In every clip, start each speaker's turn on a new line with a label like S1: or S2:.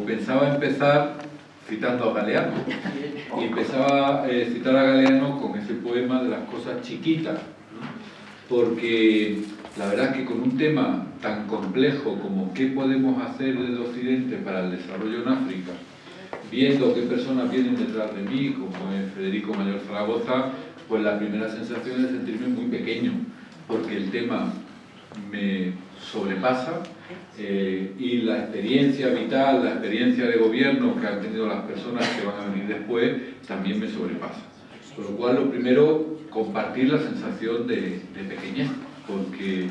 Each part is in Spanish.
S1: pensaba empezar citando a Galeano. Y empezaba a citar a Galeano con ese poema de las cosas chiquitas, ¿no? Porque la verdad es que con un tema tan complejo como qué podemos hacer desde Occidente para el desarrollo en África, viendo qué personas vienen detrás de mí, como es Federico Mayor Zaragoza, pues la primera sensación es sentirme muy pequeño, porque el tema me sobrepasa y la experiencia vital, la experiencia de gobierno que han tenido las personas que van a venir después también me sobrepasa. Por lo cual, lo primero, compartir la sensación de pequeñez, porque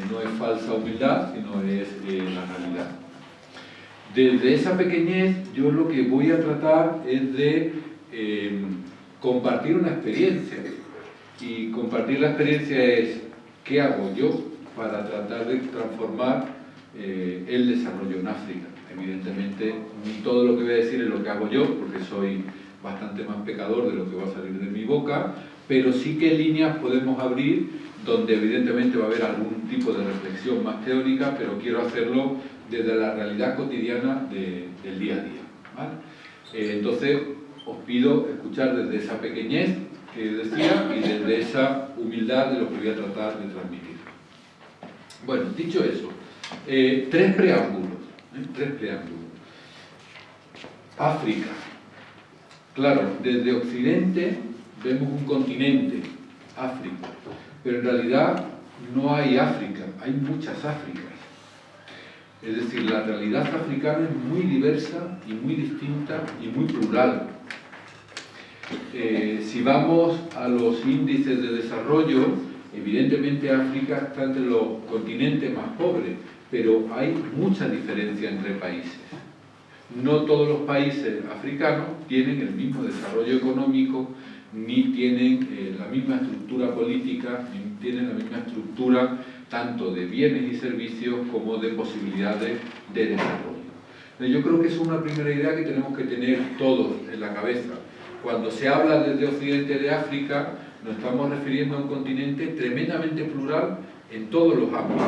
S1: no es falsa humildad, sino es la realidad. Desde esa pequeñez, yo lo que voy a tratar es de compartir una experiencia. Y compartir la experiencia es ¿qué hago yo para tratar de transformar el desarrollo en África? Evidentemente, ni todo lo que voy a decir es lo que hago yo, porque soy bastante más pecador de lo que va a salir de mi boca, pero sí qué líneas podemos abrir donde evidentemente va a haber algún tipo de reflexión más teórica, pero quiero hacerlo desde la realidad cotidiana del día a día, ¿vale? Entonces, os pido escuchar desde esa pequeñez que decía y desde esa humildad de lo que voy a tratar de transmitir. Bueno, dicho eso, tres preámbulos. África. Claro, desde Occidente vemos un continente, África, pero en realidad no hay África, hay muchas Áfricas. Es decir, la realidad africana es muy diversa y muy distinta y muy plural. Si vamos a los índices de desarrollo, evidentemente África está entre los continentes más pobres, pero hay mucha diferencia entre países. No todos los países africanos tienen el mismo desarrollo económico, ni tienen la misma estructura política, ni tienen la misma estructura tanto de bienes y servicios como de posibilidades de desarrollo. Yo creo que es una primera idea que tenemos que tener todos en la cabeza. Cuando se habla desde Occidente de África, nos estamos refiriendo a un continente tremendamente plural en todos los ámbitos.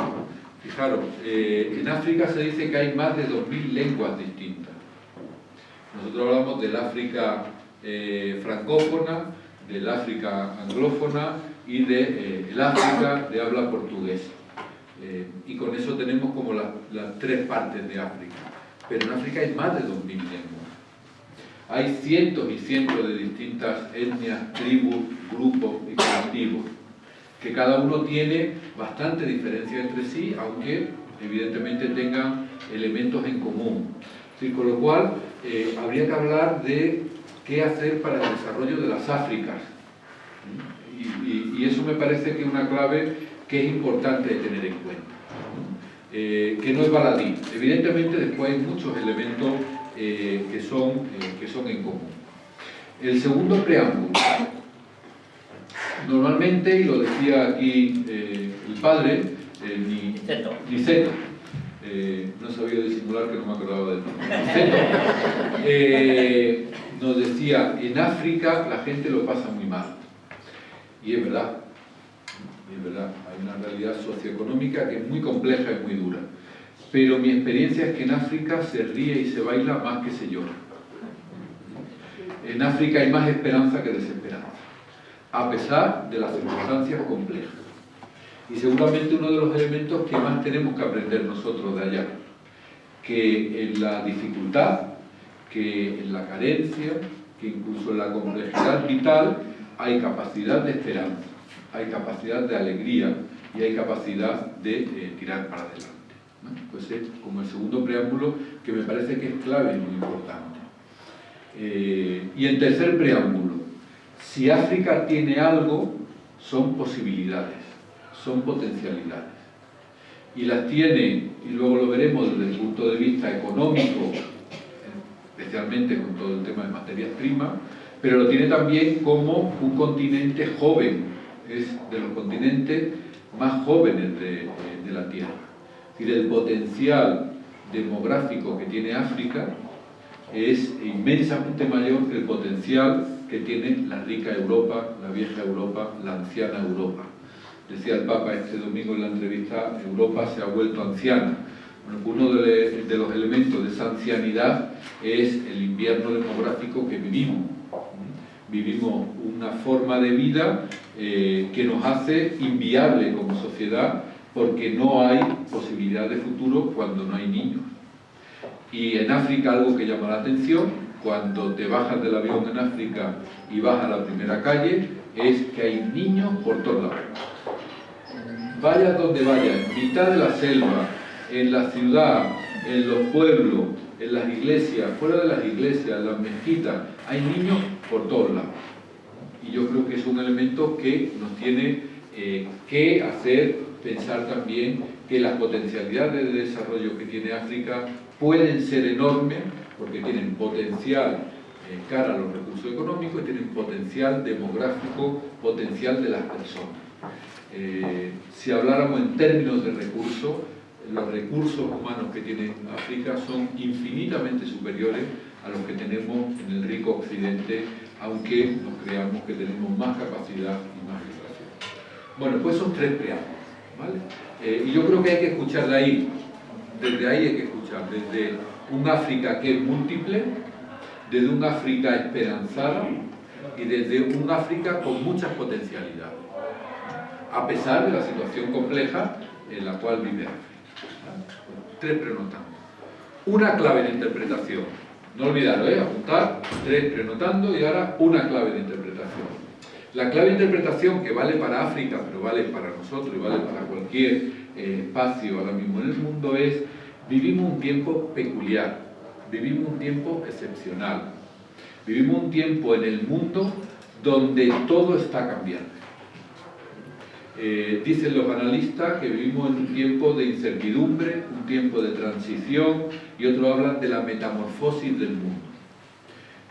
S1: Fijaros, en África se dice que hay más de 2000 lenguas distintas. Nosotros hablamos del África francófona, del África anglófona y del África de habla portuguesa. Y con eso tenemos como las tres partes de África. Pero en África hay más de 2000 lenguas. Hay cientos y cientos de distintas etnias, tribus, grupos y colectivos, que cada uno tiene bastante diferencia entre sí, aunque evidentemente tengan elementos en común. Sí, con lo cual, habría que hablar de qué hacer para el desarrollo de las Áfricas. Y eso me parece que es una clave que es importante de tener en cuenta. Que no es baladí. Evidentemente después hay muchos elementos que son en común. El segundo preámbulo. Normalmente, y lo decía aquí el padre, Niceto, no sabía disimular que no me acordaba del nombre. Niceto nos decía, en África la gente lo pasa muy mal. Y es verdad, hay una realidad socioeconómica que es muy compleja y muy dura. Pero mi experiencia es que en África se ríe y se baila más que se llora. En África hay más esperanza que desesperanza, a pesar de las circunstancias complejas. Y seguramente uno de los elementos que más tenemos que aprender nosotros de allá, que en la dificultad, que en la carencia, que incluso en la complejidad vital, hay capacidad de esperanza, hay capacidad de alegría y hay capacidad de tirar para adelante. ¿No? Pues es como el segundo preámbulo que me parece que es clave y muy importante. Y en tercer preámbulo, si África tiene algo, son posibilidades, son potencialidades. Y las tiene, y luego lo veremos desde el punto de vista económico, especialmente con todo el tema de materias primas, pero lo tiene también como un continente joven, es de los continentes más jóvenes de la Tierra. Es decir, el potencial demográfico que tiene África es inmensamente mayor que el potencial que tiene la rica Europa, la vieja Europa, la anciana Europa. Decía el Papa este domingo en la entrevista, Europa se ha vuelto anciana. Bueno, uno de los elementos de esa ancianidad es el invierno demográfico que vivimos. Vivimos una forma de vida que nos hace inviable como sociedad porque no hay posibilidad de futuro cuando no hay niños. Y en África algo que llama la atención, cuando te bajas del avión en África y vas a la primera calle, es que hay niños por todos lados. Vayas donde vayas, en mitad de la selva, en la ciudad, en los pueblos, en las iglesias, fuera de las iglesias, en las mezquitas, hay niños por todos lados. Y yo creo que es un elemento que nos tiene que hacer pensar también que las potencialidades de desarrollo que tiene África pueden ser enormes porque tienen potencial cara a los recursos económicos y tienen potencial demográfico, potencial de las personas. Si habláramos en términos de recursos, los recursos humanos que tiene África son infinitamente superiores a los que tenemos en el rico occidente, aunque nos creamos que tenemos más capacidad y más educación. Bueno, pues son tres preámbulos, ¿vale? Y yo creo que hay que escuchar de ahí, desde ahí hay que escuchar, desde un África que es múltiple, desde un África esperanzada y desde un África con muchas potencialidades, a pesar de la situación compleja en la cual vive África. Tres prenotando. Una clave de interpretación. No olvidaros, apuntar, tres prenotando y ahora una clave de interpretación. La clave de interpretación que vale para África, pero vale para nosotros y vale para cualquier espacio ahora mismo en el mundo es: vivimos un tiempo peculiar, vivimos un tiempo excepcional, vivimos un tiempo en el mundo donde todo está cambiando. Dicen los analistas que vivimos en un tiempo de incertidumbre, un tiempo de transición, y otros hablan de la metamorfosis del mundo.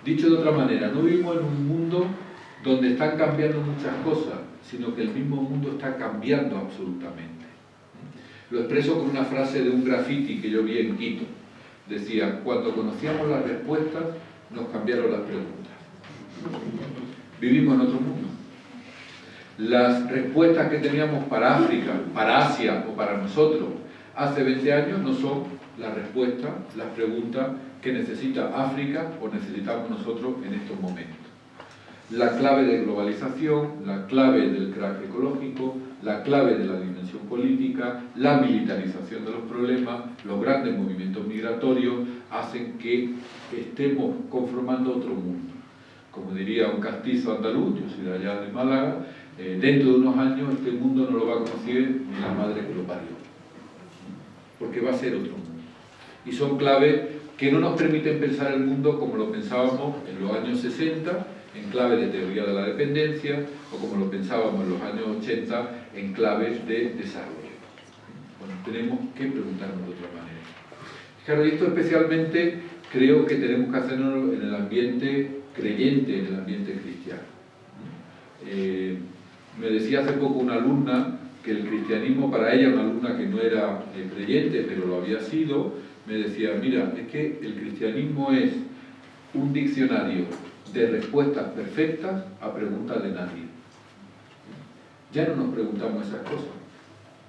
S1: Dicho de otra manera, no vivimos en un mundo donde están cambiando muchas cosas, sino que el mismo mundo está cambiando absolutamente. Lo expreso con una frase de un graffiti que yo vi en Quito. Decía: cuando conocíamos las respuestas, nos cambiaron las preguntas. Vivimos en otro mundo. Las respuestas que teníamos para África, para Asia o para nosotros hace 20 años no son las respuestas, las preguntas que necesita África o necesitamos nosotros en estos momentos. La clave de globalización, la clave del crack ecológico, la clave de la dimensión política, la militarización de los problemas, los grandes movimientos migratorios hacen que estemos conformando otro mundo. Como diría un castizo andaluz, yo soy de allá de Málaga, dentro de unos años este mundo no lo va a conocer ni la madre que lo parió, porque va a ser otro mundo. Y son claves que no nos permiten pensar el mundo como lo pensábamos en los años 60, en clave de teoría de la dependencia, o como lo pensábamos en los años 80, en claves de desarrollo. Bueno, tenemos que preguntarnos de otra manera. Claro, y esto especialmente creo que tenemos que hacerlo en el ambiente creyente, en el ambiente cristiano. Me decía hace poco una alumna que el cristianismo para ella, una alumna que no era creyente, pero lo había sido, me decía: mira, es que el cristianismo es un diccionario de respuestas perfectas a preguntas de nadie. Ya no nos preguntamos esas cosas.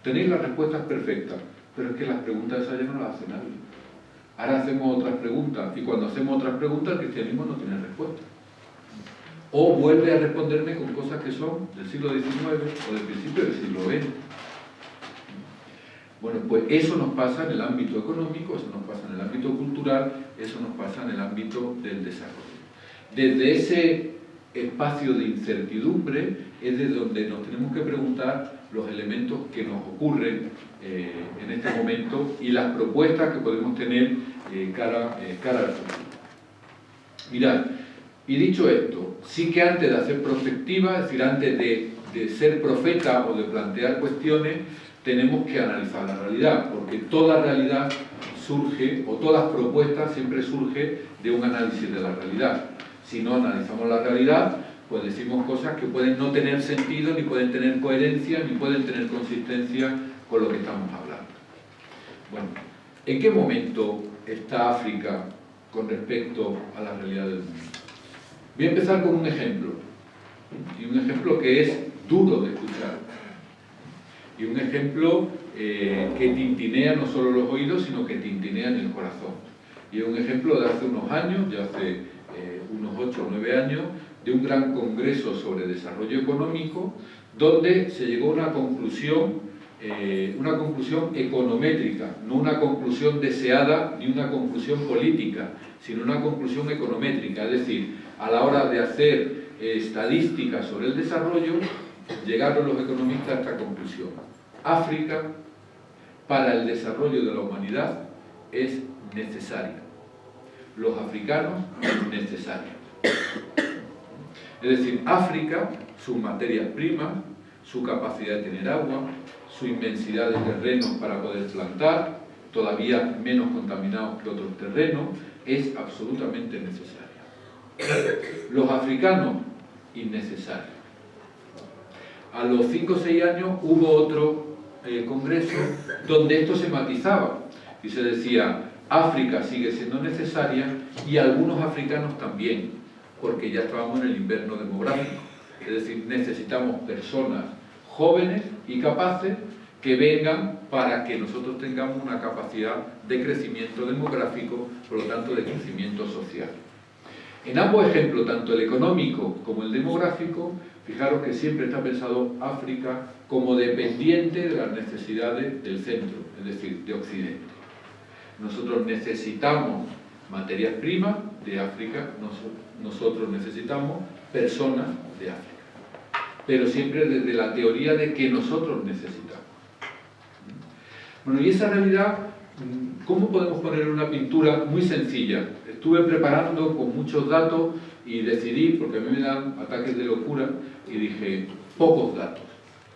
S1: Tenéis las respuestas perfectas, pero es que las preguntas esas ya no las hace nadie. Ahora hacemos otras preguntas, y cuando hacemos otras preguntas el cristianismo no tiene respuesta. O vuelve a responderme con cosas que son del siglo XIX o del principio del siglo XX. Bueno, pues eso nos pasa en el ámbito económico, eso nos pasa en el ámbito cultural, eso nos pasa en el ámbito del desarrollo. Desde ese espacio de incertidumbre es de donde nos tenemos que preguntar los elementos que nos ocurren en este momento y las propuestas que podemos tener cara al futuro. Mirad, y dicho esto, sí que antes de hacer prospectiva, es decir, antes de ser profeta o de plantear cuestiones, tenemos que analizar la realidad, porque toda realidad surge, o todas propuestas siempre surge de un análisis de la realidad. Si no analizamos la realidad, pues decimos cosas que pueden no tener sentido, ni pueden tener coherencia, ni pueden tener consistencia con lo que estamos hablando. Bueno, ¿en qué momento está África con respecto a la realidad del mundo? Voy a empezar con un ejemplo, y un ejemplo que es duro de escuchar. Y un ejemplo que tintinea no solo los oídos, sino que tintinea en el corazón. Y es un ejemplo de hace unos años, ya hace unos 8 o 9 años, de un gran congreso sobre desarrollo económico, donde se llegó a una conclusión econométrica, no una conclusión deseada ni una conclusión política, sino una conclusión econométrica. Es decir, a la hora de hacer estadísticas sobre el desarrollo, llegaron los economistas a esta conclusión: África, para el desarrollo de la humanidad, es necesaria. Los africanos, necesarios. Es decir, África, sus materias primas, su capacidad de tener agua, su inmensidad de terrenos para poder plantar, todavía menos contaminados que otros terrenos, es absolutamente necesaria. Los africanos, innecesarios. A los 5 o 6 años hubo otro congreso donde esto se matizaba y se decía: África sigue siendo necesaria y algunos africanos también, porque ya estábamos en el invierno demográfico. Es decir, necesitamos personas jóvenes y capaces que vengan para que nosotros tengamos una capacidad de crecimiento demográfico, por lo tanto de crecimiento social. En ambos ejemplos, tanto el económico como el demográfico, fijaros que siempre está pensado África como dependiente de las necesidades del centro, es decir, de Occidente. Nosotros necesitamos materias primas de África, nosotros necesitamos personas de África, pero siempre desde la teoría de que nosotros necesitamos. Bueno, y esa realidad, ¿cómo podemos poner una pintura muy sencilla? Estuve preparando con muchos datos y decidí, porque a mí me dan ataques de locura, y dije, pocos datos,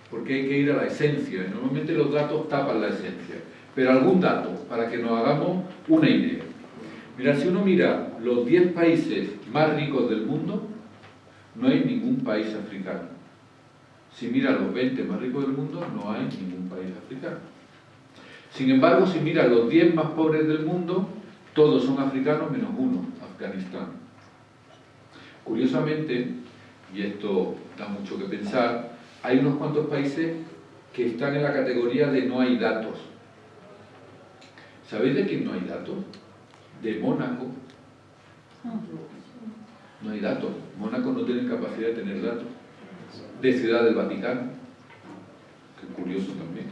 S1: porque hay que ir a la esencia. Normalmente los datos tapan la esencia, pero algún dato para que nos hagamos una idea. Mira, si uno mira los 10 países más ricos del mundo, no hay ningún país africano. Si mira los 20 más ricos del mundo, no hay ningún país africano. Sin embargo, si mira los 10 más pobres del mundo, todos son africanos menos uno, Afganistán. Curiosamente, y esto da mucho que pensar, hay unos cuantos países que están en la categoría de no hay datos. ¿Sabéis de quién no hay datos? De Mónaco. No hay datos. Mónaco no tiene capacidad de tener datos. De Ciudad del Vaticano. Qué curioso también.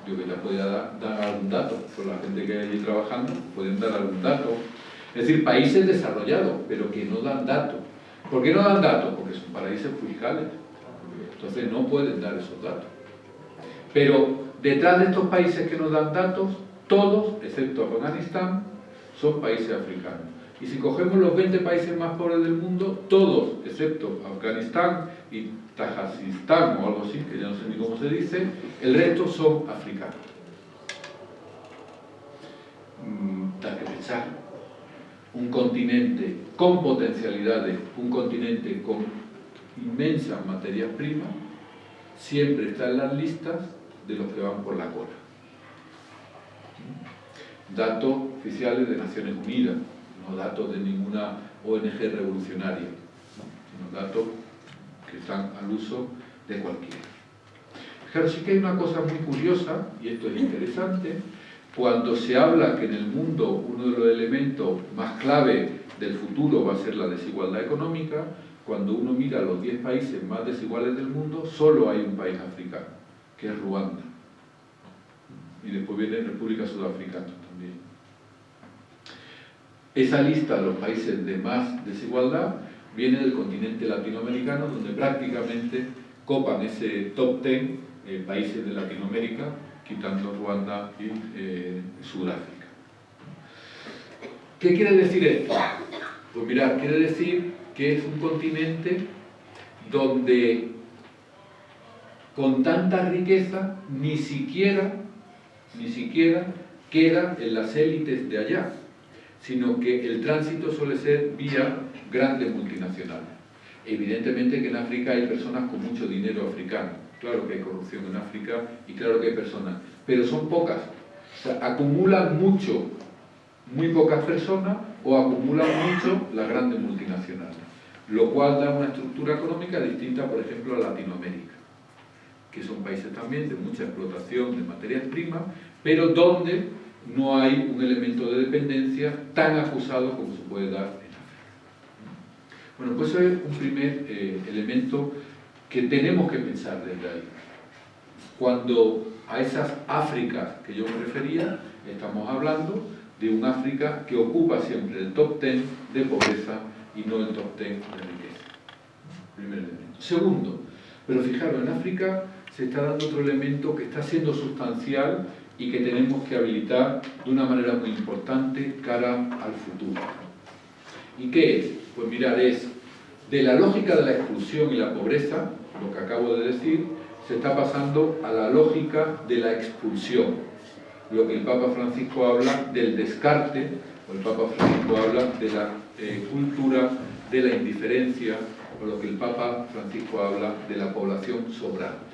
S1: Yo que ya podía dar algún dato. Por la gente que hay allí trabajando, pueden dar algún dato. Es decir, países desarrollados, pero que no dan datos. ¿Por qué no dan datos? Porque son paraísos fiscales. Entonces no pueden dar esos datos. Pero detrás de estos países que nos dan datos, todos, excepto Afganistán, son países africanos. Y si cogemos los 20 países más pobres del mundo, todos, excepto Afganistán y Tajikistán o algo así, que ya no sé ni cómo se dice, el resto son africanos. Da que pensar. Un continente con potencialidades, un continente con inmensas materias primas, siempre está en las listas de los que van por la cola. Datos oficiales de Naciones Unidas, no datos de ninguna ONG revolucionaria, sino datos que están al uso de cualquiera. Claro, sí que hay una cosa muy curiosa, y esto es interesante, cuando se habla que en el mundo uno de los elementos más clave del futuro va a ser la desigualdad económica, cuando uno mira los 10 países más desiguales del mundo, solo hay un país africano, que es Ruanda. Y después viene República Sudafricana también. Esa lista de los países de más desigualdad viene del continente latinoamericano, donde prácticamente copan ese top 10 países de Latinoamérica, quitando Ruanda y Sudáfrica. ¿Qué quiere decir esto? Pues mirad, quiere decir que es un continente donde con tanta riqueza ni siquiera queda en las élites de allá, sino que el tránsito suele ser vía grandes multinacionales. Evidentemente que en África hay personas con mucho dinero africano, claro que hay corrupción en África y claro que hay personas, pero son pocas. O sea, acumulan mucho muy pocas personas o acumulan mucho las grandes multinacionales, lo cual da una estructura económica distinta, por ejemplo, a Latinoamérica, que son países también de mucha explotación de materias primas, pero donde no hay un elemento de dependencia tan acusado como se puede dar en África. Bueno, pues eso es un primer elemento que tenemos que pensar desde ahí. Cuando a esas Áfricas que yo me refería, estamos hablando de un África que ocupa siempre el top 10 de pobreza y no el top 10 de riqueza. Primer elemento. Segundo, pero fijaros, en África se está dando otro elemento que está siendo sustancial y que tenemos que habilitar de una manera muy importante cara al futuro. ¿Y qué es? Pues mirad, es de la lógica de la exclusión y la pobreza, lo que acabo de decir, se está pasando a la lógica de la expulsión. Lo que el Papa Francisco habla del descarte, o el Papa Francisco habla de la cultura de la indiferencia, o lo que el Papa Francisco habla de la población sobrante.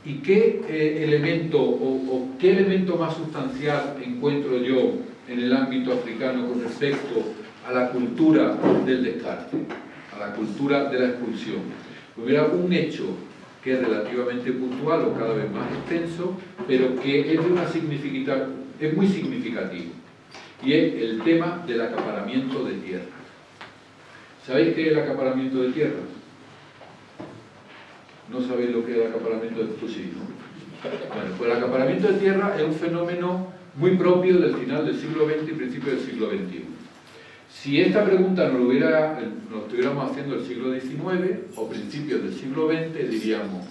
S1: ¿Y qué elemento o qué elemento más sustancial encuentro yo en el ámbito africano con respecto a la cultura del descarte, a la cultura de la expulsión? Pues mira, un hecho que es relativamente puntual o cada vez más extenso, pero que es muy significativo, y es el tema del acaparamiento de tierras. ¿Sabéis qué es el acaparamiento de tierras? ¿No sabéis lo que es el acaparamiento de tierras? Sí, ¿no? Bueno, pues el acaparamiento de tierras es un fenómeno muy propio del final del siglo XX y principio del siglo XXI. Si esta pregunta nos estuviéramos haciendo el siglo XIX o principios del siglo XX, diríamos,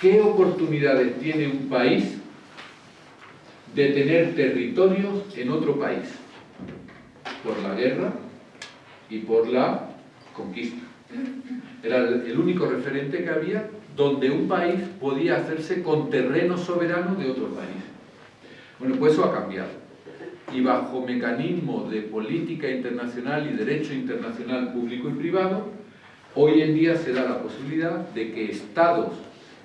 S1: ¿qué oportunidades tiene un país de tener territorios en otro país? Por la guerra y por la conquista. Era el único referente que había donde un país podía hacerse con terreno soberano de otro país. Bueno, pues eso ha cambiado. Y bajo mecanismos de política internacional y derecho internacional público y privado, hoy en día se da la posibilidad de que estados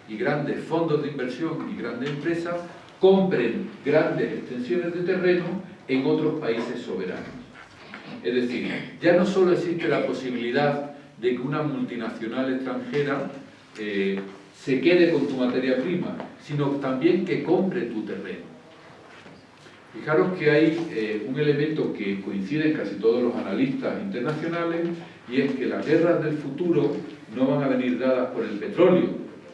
S1: y grandes fondos de inversión y grandes empresas compren grandes extensiones de terreno en otros países soberanos. Es decir, ya no solo existe la posibilidad de que una multinacional extranjera se quede con tu materia prima, sino también que compre tu terreno. Fijaros que hay un elemento que coincide en casi todos los analistas internacionales, y es que las guerras del futuro no van a venir dadas por el petróleo,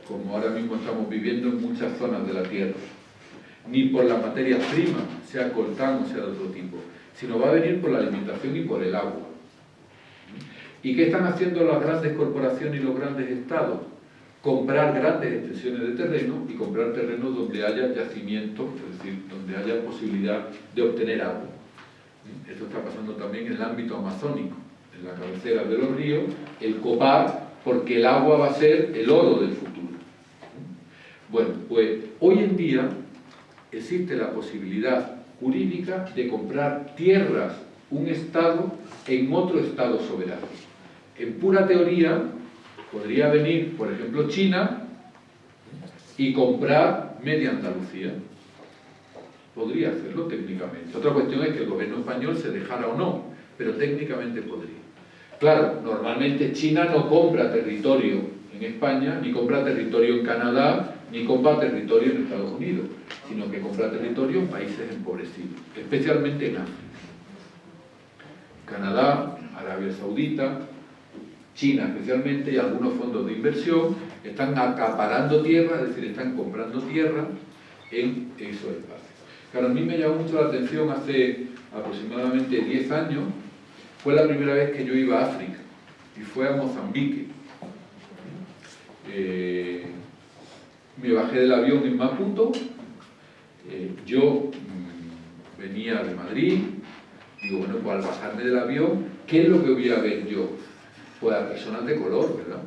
S1: como ahora mismo estamos viviendo en muchas zonas de la Tierra, ni por las materias primas, sea coltán o sea de otro tipo, sino va a venir por la alimentación y por el agua. ¿Y qué están haciendo las grandes corporaciones y los grandes estados? Comprar grandes extensiones de terreno y comprar terrenos donde haya yacimientos, es decir, donde haya posibilidad de obtener agua. Esto está pasando también en el ámbito amazónico, en la cabecera de los ríos, el copar, porque el agua va a ser el oro del futuro. Bueno, pues hoy en día existe la posibilidad jurídica de comprar tierras, un estado, en otro estado soberano. En pura teoría, podría venir, por ejemplo, China y comprar media Andalucía. Podría hacerlo técnicamente. Otra cuestión es que el gobierno español se dejara o no, pero técnicamente podría. Claro, normalmente China no compra territorio en España, ni compra territorio en Canadá, ni compra territorio en Estados Unidos, sino que compra territorio en países empobrecidos, especialmente en África. Canadá, Arabia Saudita, China especialmente, y algunos fondos de inversión están acaparando tierra, es decir, están comprando tierra en esos espacios. Claro, a mí me llamó mucho la atención hace aproximadamente 10 años, fue la primera vez que yo iba a África, y fue a Mozambique. Me bajé del avión en Maputo, yo venía de Madrid, digo, bueno, pues al bajarme del avión, ¿qué es lo que voy a ver yo? Pues a personas de color, ¿verdad?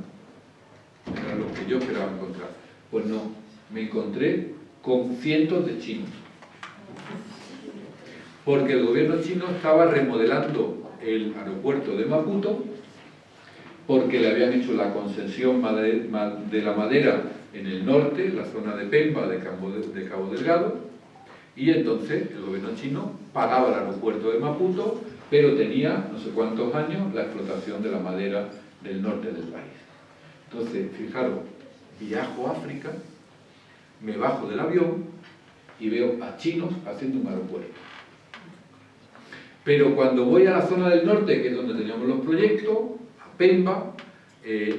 S1: Era lo que yo esperaba encontrar. Pues no, me encontré con cientos de chinos. Porque el gobierno chino estaba remodelando el aeropuerto de Maputo, porque le habían hecho la concesión de la madera en el norte, la zona de Pemba, de Cabo Delgado, y entonces el gobierno chino pagaba el aeropuerto de Maputo, pero tenía no sé cuántos años la explotación de la madera del norte del país. Entonces, fijaros, viajo a África, me bajo del avión y veo a chinos haciendo un aeropuerto. Pero cuando voy a la zona del norte, que es donde teníamos los proyectos, a Pemba,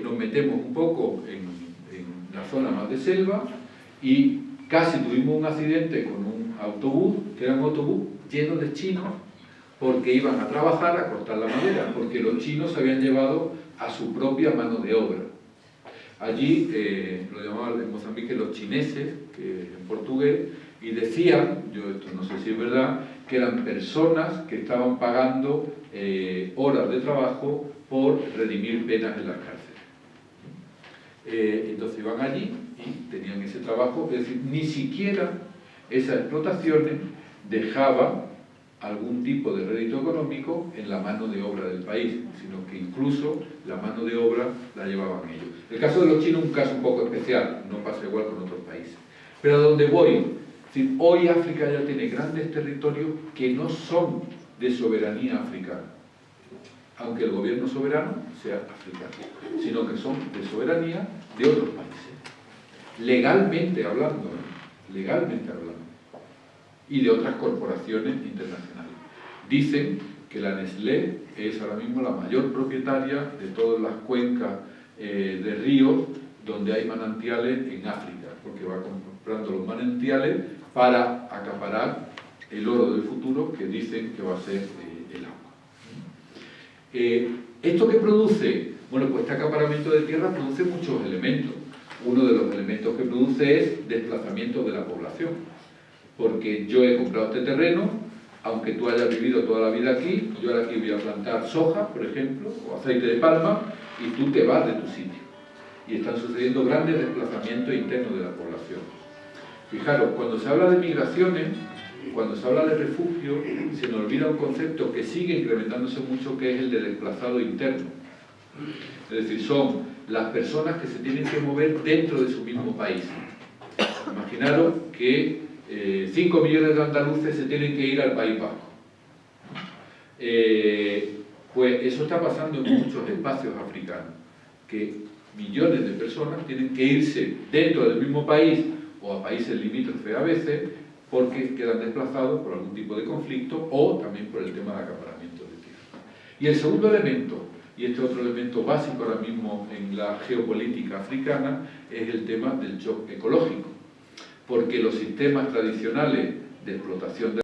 S1: nos metemos un poco en la zona más de selva y casi tuvimos un accidente con un autobús, que era un autobús lleno de chinos, porque iban a trabajar a cortar la madera, porque los chinos se habían llevado a su propia mano de obra. Allí lo llamaban en Mozambique los chineses, que en portugués, y decían, yo esto no sé si es verdad, que eran personas que estaban pagando horas de trabajo por redimir penas en las cárceles. Entonces iban allí y tenían ese trabajo, es decir, ni siquiera esas explotaciones dejaban algún tipo de rédito económico en la mano de obra del país, sino que incluso la mano de obra la llevaban ellos. El caso de los chinos es un caso un poco especial, no pasa igual con otros países. Pero a donde voy, es decir, hoy África ya tiene grandes territorios que no son de soberanía africana, aunque el gobierno soberano sea africano, sino que son de soberanía de otros países, legalmente hablando, y de otras corporaciones internacionales. Dicen que la Nestlé es ahora mismo la mayor propietaria de todas las cuencas de ríos donde hay manantiales en África, porque va comprando los manantiales para acaparar el oro del futuro que dicen que va a ser el agua. ¿Esto qué produce? Bueno, pues este acaparamiento de tierra produce muchos elementos. Uno de los elementos que produce es desplazamiento de la población. Porque yo he comprado este terreno, aunque tú hayas vivido toda la vida aquí, yo ahora aquí voy a plantar soja, por ejemplo, o aceite de palma, y tú te vas de tu sitio. Y están sucediendo grandes desplazamientos internos de la población. Fijaros, cuando se habla de migraciones, cuando se habla de refugio, se nos olvida un concepto que sigue incrementándose mucho, que es el de desplazado interno. Es decir, son las personas que se tienen que mover dentro de su mismo país. Imaginaros que 5 millones de andaluces se tienen que ir al País Vasco. Pues eso está pasando en muchos espacios africanos, que millones de personas tienen que irse dentro del mismo país o a países limítrofes a veces porque quedan desplazados por algún tipo de conflicto o también por el tema de acaparamiento de tierra. Y el segundo elemento, y este otro elemento básico ahora mismo en la geopolítica africana, es el tema del shock ecológico. Porque los sistemas tradicionales de explotación de